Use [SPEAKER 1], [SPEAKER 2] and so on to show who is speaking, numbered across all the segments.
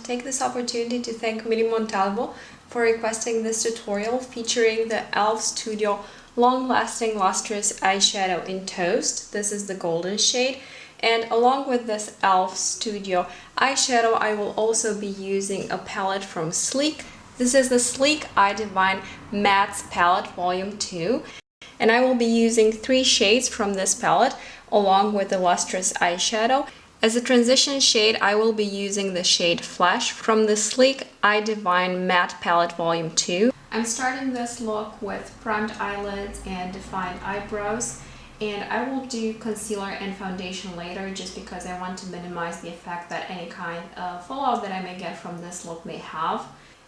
[SPEAKER 1] to take this opportunity to thank Miri Montalvo for requesting this tutorial featuring the e.l.f. Studio long-lasting lustrous eyeshadow in Toast. This is the golden shade, and along with this e.l.f. Studio eyeshadow, I will also be using a palette from Sleek. This is the Sleek Eye Divine Mattes Palette Volume 2, and I will be using 3 shades from this palette along with the lustrous eyeshadow. As a transition shade, I will be using the shade Flash from the Sleek Eye Divine Matte Palette Volume 2. I'm starting this look with primed eyelids and defined eyebrows, and I will do concealer and foundation later just because I want to minimize the effect that any kind of fallout that I may get from this look may have.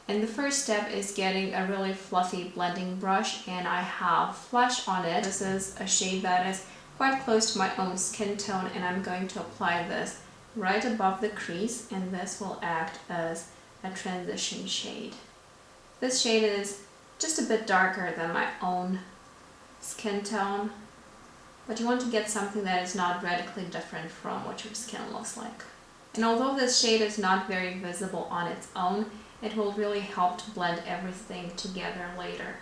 [SPEAKER 1] And the first step is getting a really fluffy blending brush, and I have Flash on it. This is a shade that is quite close to my own skin tone, and I'm going to apply this right above the crease, and this will act as a transition shade. This shade is just a bit darker than my own skin tone, but you want to get something that is not radically different from what your skin looks like. And although this shade is not very visible on its own, it will really help to blend everything together later.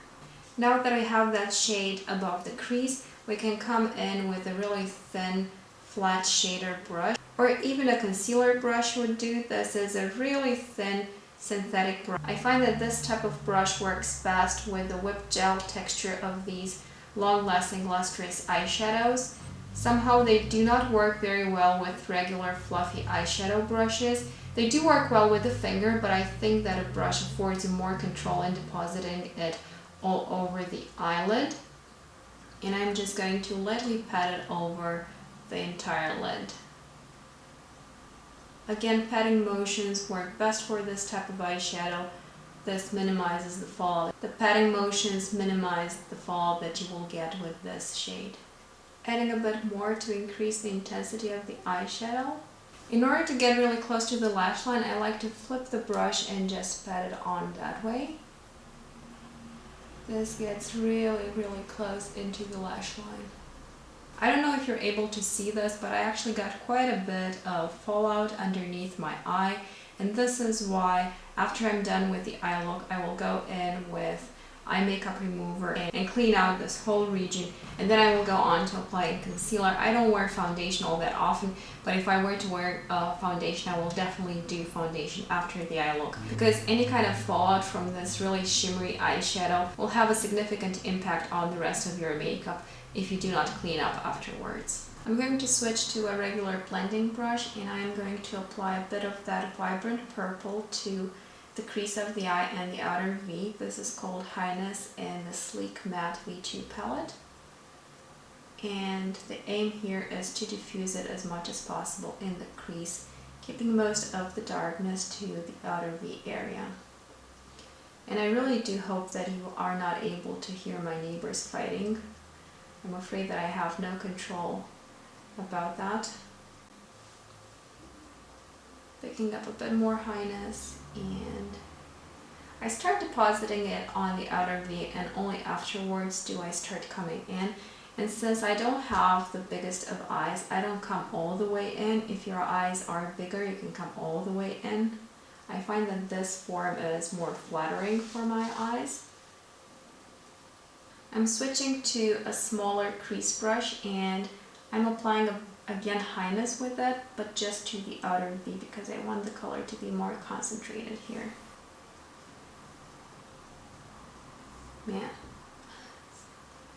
[SPEAKER 1] Now that I have that shade above the crease, we can come in with a really thin flat shader brush, or even a concealer brush would do. This is a really thin synthetic brush. I find that this type of brush works best with the whipped gel texture of these long-lasting lustrous eyeshadows. Somehow they do not work very well with regular fluffy eyeshadow brushes. They do work well with the finger, but I think that a brush affords you more control in depositing it all over the eyelid. And I'm just going to lightly pat it over the entire lid. Again, patting motions work best for this type of eyeshadow. This minimizes the fallout. The patting motions minimize the fallout that you will get with this shade. Adding a bit more to increase the intensity of the eyeshadow. In order to get really close to the lash line, I like to flip the brush and just pat it on that way. This gets really close into the lash line. I don't know if you're able to see this, but I actually got quite a bit of fallout underneath my eye, and this is why after I'm done with the eye look, I will go in with eye makeup remover and clean out this whole region, and then I will go on to applying concealer. I don't wear foundation all that often, but if I were to wear foundation, I will definitely do foundation after the eye look, because any kind of fallout from this really shimmery eyeshadow will have a significant impact on the rest of your makeup if you do not clean up afterwards. I'm going to switch to a regular blending brush, and I'm going to apply a bit of that vibrant purple to the crease of the eye and the outer V. This is called Highness in the Sleek Matte V2 palette. And the aim here is to diffuse it as much as possible in the crease, keeping most of the darkness to the outer V area. And I really do hope that you are not able to hear my neighbors fighting. I'm afraid that I have no control about that. Picking up a bit more highness, and I start depositing it on the outer V, and only afterwards do I start coming in. And since I don't have the biggest of eyes, I don't come all the way in. If your eyes are bigger, you can come all the way in. I find that this form is more flattering for my eyes. I'm switching to a smaller crease brush, and I'm applying again highness with it, but just to the outer V because I want the color to be more concentrated here. Man,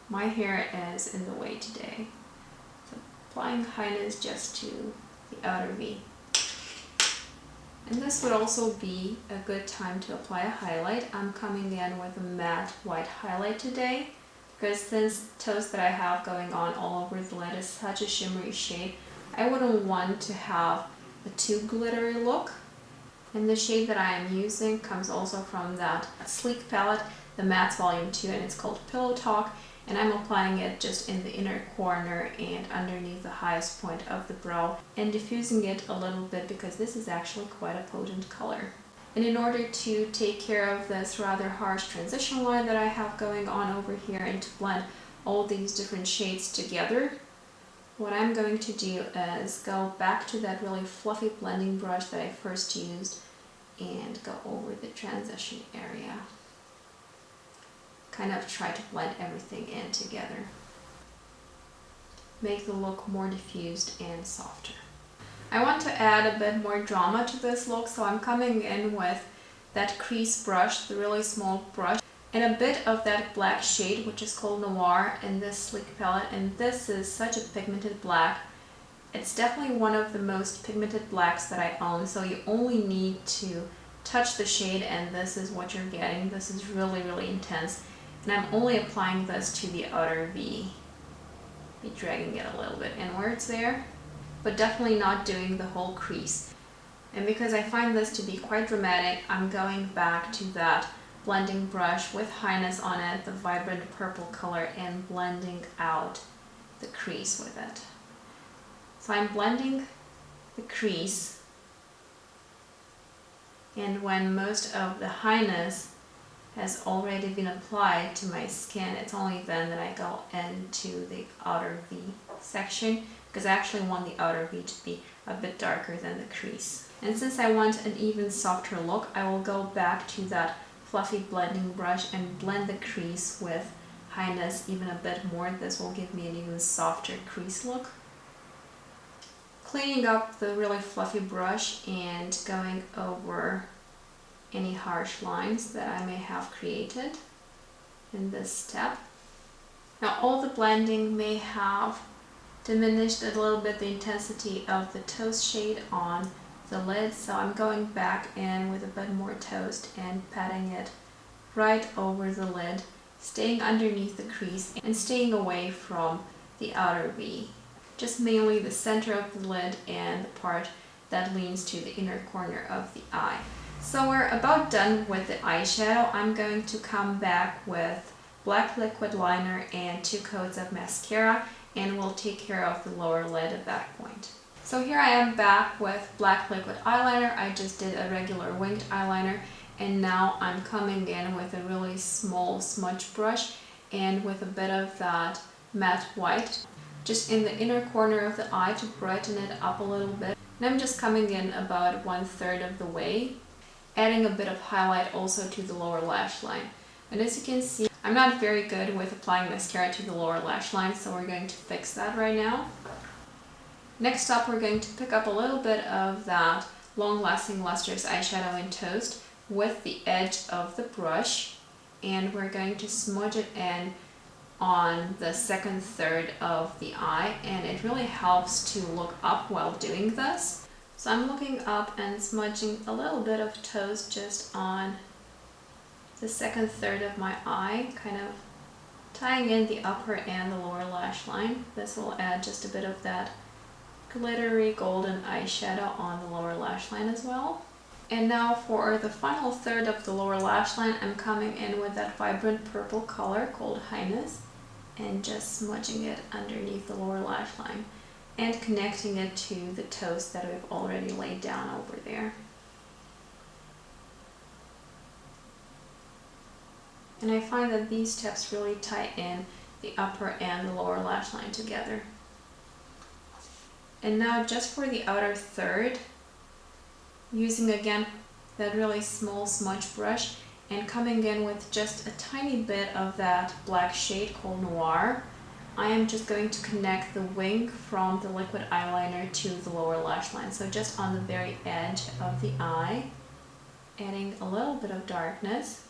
[SPEAKER 1] my hair is in the way today. So applying highness just to the outer V. And this would also be a good time to apply a highlight. I'm coming in with a matte white highlight today, because this toast that I have going on all over the lid is such a shimmery shade. I wouldn't want to have a too glittery look. And the shade that I am using comes also from that Sleek palette, the Mattes Volume 2, and it's called Pillow Talk. And I'm applying it just in the inner corner and underneath the highest point of the brow, and diffusing it a little bit because this is actually quite a potent color. And in order to take care of this rather harsh transition line that I have going on over here and to blend all these different shades together, what I'm going to do is go back to that really fluffy blending brush that I first used and go over the transition area. Kind of try to blend everything in together. Make the look more diffused and softer. I want to add a bit more drama to this look, so I'm coming in with that crease brush, the really small brush, and a bit of that black shade, which is called Noir, in this sleek palette. And this is such a pigmented black. It's definitely one of the most pigmented blacks that I own, so you only need to touch the shade and this is what you're getting. This is really, really intense. And I'm only applying this to the outer V. Be dragging it a little bit inwards there, but definitely not doing the whole crease. And because I find this to be quite dramatic, I'm going back to that blending brush with Highness on it, the vibrant purple color, and blending out the crease with it. So I'm blending the crease, and when most of the Highness has already been applied to my skin, it's only then that I go into the outer V section, because I actually want the outer V to be a bit darker than the crease. And since I want an even softer look, I will go back to that fluffy blending brush and blend the crease with Highness even a bit more. This will give me an even softer crease look. Cleaning up the really fluffy brush and going over any harsh lines that I may have created in this step. Now all the blending may have diminished a little bit the intensity of the toast shade on the lid, so I'm going back in with a bit more toast and patting it right over the lid, staying underneath the crease and staying away from the outer V. Just mainly the center of the lid and the part that leans to the inner corner of the eye. So we're about done with the eyeshadow. I'm going to come back with black liquid liner and 2 coats of mascara, and we'll take care of the lower lid at that point. So here I am back with black liquid eyeliner. I just did a regular winged eyeliner, and now I'm coming in with a really small smudge brush and with a bit of that matte white just in the inner corner of the eye to brighten it up a little bit. And I'm just coming in about 1/3 of the way, adding a bit of highlight also to the lower lash line. And as you can see, I'm not very good with applying mascara to the lower lash line, so we're going to fix that right now. Next up, we're going to pick up a little bit of that long-lasting lustrous eyeshadow in Toast with the edge of the brush, and we're going to smudge it in on the second third of the eye, and it really helps to look up while doing this. So I'm looking up and smudging a little bit of Toast just on the second third of my eye, kind of tying in the upper and the lower lash line. This will add just a bit of that glittery golden eyeshadow on the lower lash line as well. And now for the final third of the lower lash line, I'm coming in with that vibrant purple color called Highness and just smudging it underneath the lower lash line and connecting it to the Toast that we've already laid down over there. And I find that these steps really tie in the upper and the lower lash line together. And now just for the outer third, using again that really small smudge brush and coming in with just a tiny bit of that black shade called Noir, I am just going to connect the wing from the liquid eyeliner to the lower lash line. So just on the very edge of the eye, adding a little bit of darkness.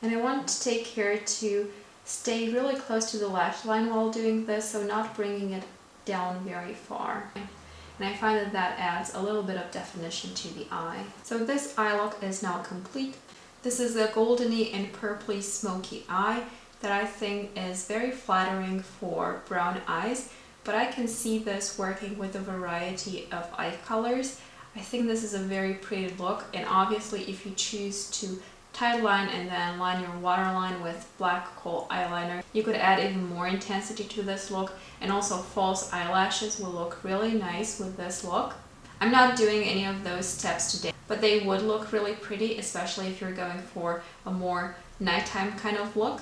[SPEAKER 1] And I want to take care to stay really close to the lash line while doing this, so not bringing it down very far. And I find that that adds a little bit of definition to the eye. So this eye look is now complete. This is a goldeny and purpley smoky eye that I think is very flattering for brown eyes, but I can see this working with a variety of eye colors. I think this is a very pretty look, and obviously if you choose to tight line and then line your waterline with black kohl eyeliner, you could add even more intensity to this look, and also false eyelashes will look really nice with this look. I'm not doing any of those steps today, but they would look really pretty, especially if you're going for a more nighttime kind of look.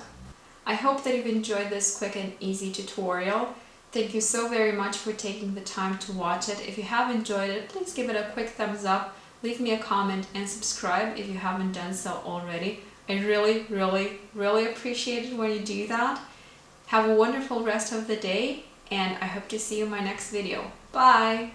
[SPEAKER 1] I hope that you've enjoyed this quick and easy tutorial. Thank you so very much for taking the time to watch it. If you have enjoyed it, please give it a quick thumbs up, leave me a comment and subscribe if you haven't done so already. I really, really, really appreciate it when you do that. Have a wonderful rest of the day, and I hope to see you in my next video. Bye!